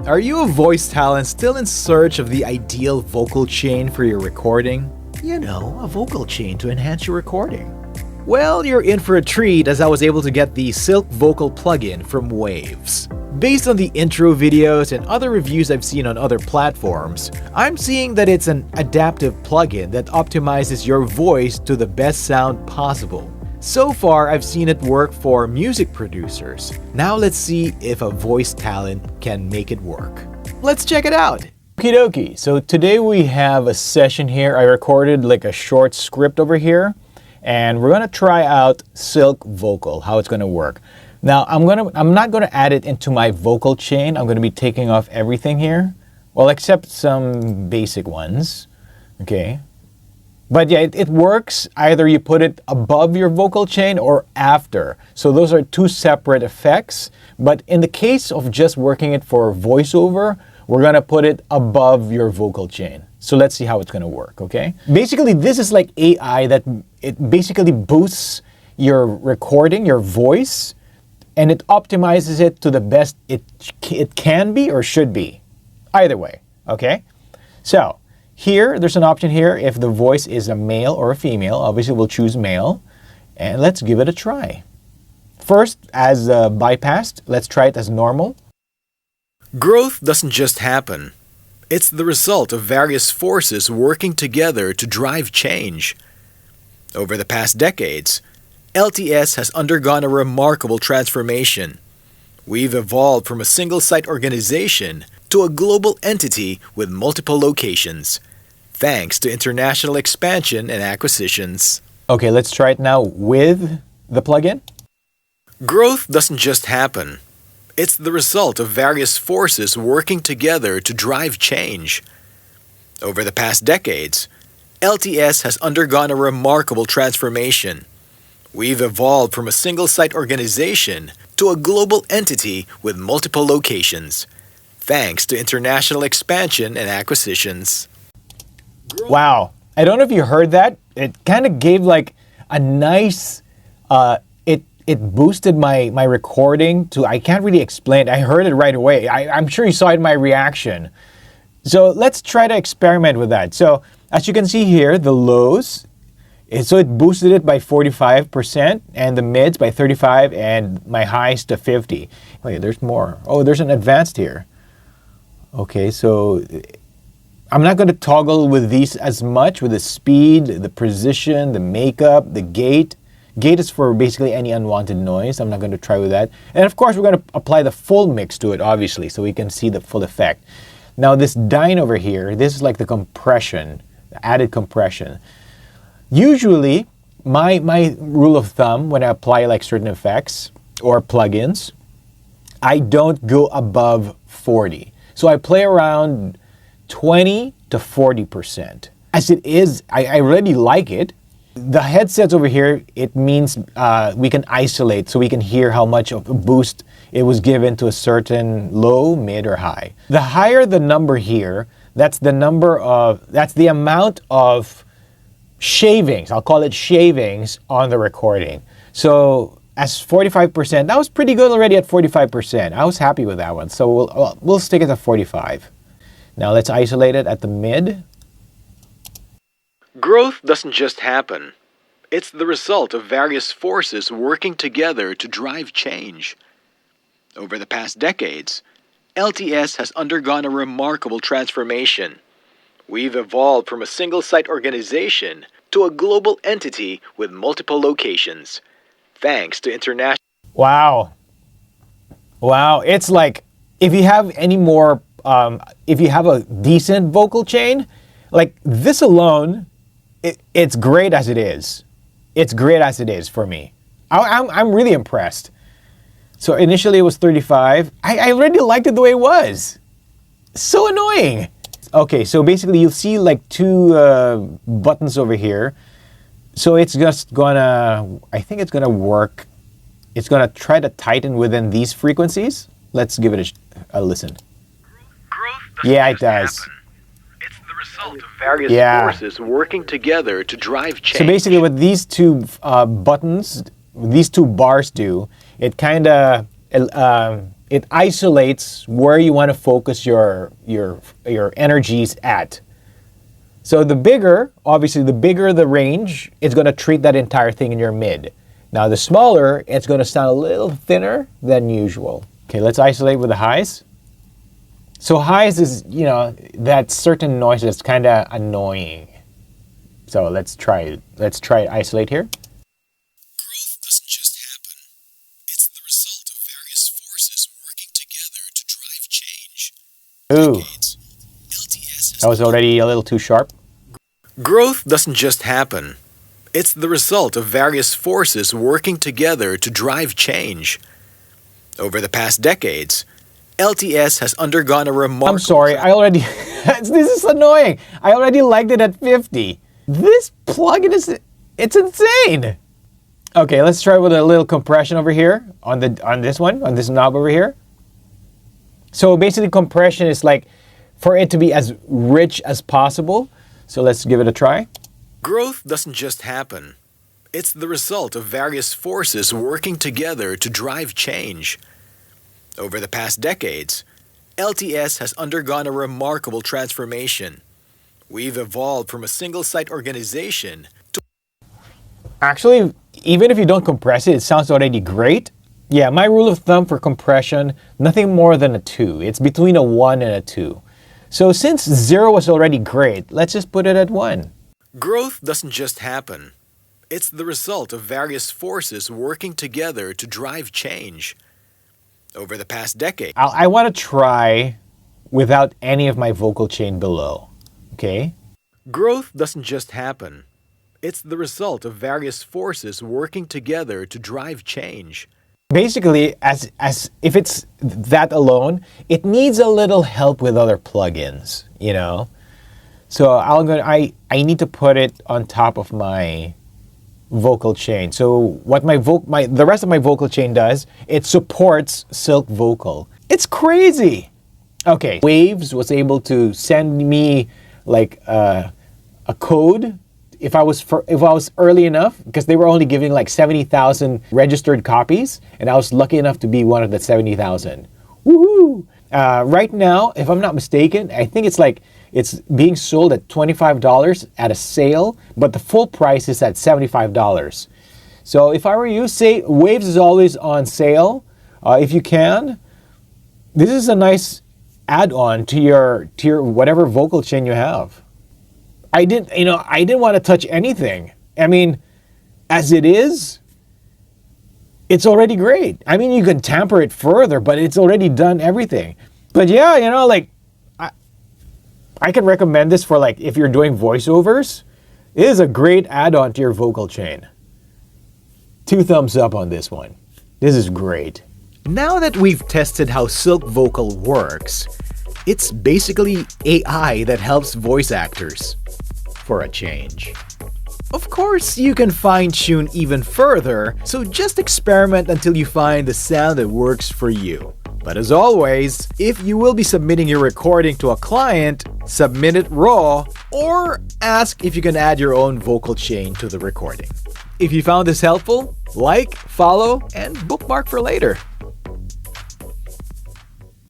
Are you a voice talent still in search of the ideal vocal chain for your recording? You know, a vocal chain to enhance your recording. Well, you're in for a treat as I was able to get the Silk Vocal plugin from Waves. Based on the intro videos and other reviews I've seen on other platforms, I'm seeing that it's an adaptive plugin that optimizes your voice to the best sound possible. So far, I've seen it work for music producers. Now let's see if a voice talent can make it work. Let's check it out! Okie dokie, so today we have a session here. I recorded like a short script over here, and we're gonna try out Silk Vocal, how it's gonna work. Now, I'm not gonna add it into my vocal chain. I'm gonna be taking off everything here. Well, except some basic ones, okay? But yeah, it works. Either you put it above your vocal chain or after. So those are two separate effects. But in the case of just working it for voiceover, we're gonna put it above your vocal chain. So let's see how it's gonna work, okay? Basically, this is like AI that it basically boosts your recording, your voice, and it optimizes it to the best it can be or should be. Either way, okay? So here, there's an option here if the voice is a male or a female. Obviously, we'll choose male, and let's give it a try. First, as bypassed, let's try it as normal. Growth doesn't just happen. It's the result of various forces working together to drive change. Over the past decades, LTS has undergone a remarkable transformation. We've evolved from a single-site organization to a global entity with multiple locations, thanks to international expansion and acquisitions. Okay, let's try it now with the plugin. Growth doesn't just happen. It's the result of various forces working together to drive change. Over the past decades, LTS has undergone a remarkable transformation. We've evolved from a single-site organization to a global entity with multiple locations, thanks to international expansion and acquisitions. Wow, I don't know if you heard that. It kind of gave like a nice, it boosted my recording to, I can't really explain it. I heard it right away. I'm sure you saw it in my reaction. So let's try to experiment with that. So as you can see here, the lows, so it boosted it by 45% and the mids by 35 and my highs to 50. Wait, there's more. Oh, there's an advanced here. Okay, so I'm not going to toggle with these as much, with the speed, the precision, the makeup, the gate. Gate is for basically any unwanted noise. I'm not going to try with that. And of course, we're going to apply the full mix to it, obviously, so we can see the full effect. Now, this dyne over here, this is like the compression, the added compression. Usually, my rule of thumb when I apply like certain effects or plugins, I don't go above 40. So I play around 20 to 40%. As it is, I really like it. The headsets over here, it means we can isolate, so we can hear how much of a boost it was given to a certain low, mid, or high. The higher the number here, that's the amount of shavings, I'll call it shavings, on the recording. So as 45%, that was pretty good already at 45%. I was happy with that one, so we'll stick it at 45. Now let's isolate it at the mid. Growth doesn't just happen. It's the result of various forces working together to drive change. Over the past decades, LTS has undergone a remarkable transformation. We've evolved from a single-site organization to a global entity with multiple locations, thanks to international... Wow. Wow, it's like, if you have any more, if you have a decent vocal chain, like this alone, it's great as it is. It's great as it is for me. I'm really impressed. So initially it was 35. I already liked it the way it was. So annoying. Okay, so basically you'll see like two buttons over here. So it's just gonna, I think it's gonna work. It's gonna try to tighten within these frequencies. Let's give it a listen. Yeah, it does. Result of various forces working together to drive change. So basically what these two buttons, these two bars do, it kind of it isolates where you want to focus your energies at. So the bigger, obviously the bigger the range, it's going to treat that entire thing in your mid. Now the smaller, it's going to sound a little thinner than usual. Okay, let's isolate with the highs. So highs is, that certain noise that's kind of annoying. So let's try it. Let's try isolate here. Growth doesn't just happen. It's the result of various forces working together to drive change. Ooh. That was already a little too sharp. Growth doesn't just happen. It's the result of various forces working together to drive change. Over the past decades, LTS has undergone a remarkable... I'm sorry, this is annoying. I already liked it at 50. This plugin it's insane. Okay, let's try with a little compression over here on this knob over here. So basically compression is like for it to be as rich as possible. So let's give it a try. Growth doesn't just happen. It's the result of various forces working together to drive change. Over the past decades, LTS has undergone a remarkable transformation. We've evolved from a single-site organization to... Actually, even if you don't compress it, it sounds already great. Yeah, my rule of thumb for compression, nothing more than a 2. It's between a 1 and a 2. So since 0 was already great, let's just put it at 1. Growth doesn't just happen. It's the result of various forces working together to drive change. Over the past decade... I want to try without any of my vocal chain below. Okay? Growth doesn't just happen. It's the result of various forces working together to drive change. Basically, as if it's that alone, it needs a little help with other plugins, So I need to put it on top of my vocal chain. So what the rest of my vocal chain does, it supports Silk Vocal. It's crazy. Okay, Waves was able to send me like a code if I was early enough, because they were only giving like 70,000 registered copies, and I was lucky enough to be one of the 70,000. Woohoo! Right now, if I'm not mistaken, I think it's being sold at $25 at a sale, but the full price is at $75. So if I were you, say Waves is always on sale. If you can, this is a nice add-on to your whatever vocal chain you have. I didn't want to touch anything. I mean, as it is, it's already great. I mean, you can tamper it further, but it's already done everything. But yeah, I can recommend this for like if you're doing voiceovers. It is a great add-on to your vocal chain. 2 thumbs up on this one. This is great. Now that we've tested how Silk Vocal works, it's basically AI that helps voice actors. For a change. Of course, you can fine-tune even further, so just experiment until you find the sound that works for you. But as always, if you will be submitting your recording to a client, submit it raw, or ask if you can add your own vocal chain to the recording. If you found this helpful, like, follow, and bookmark for later.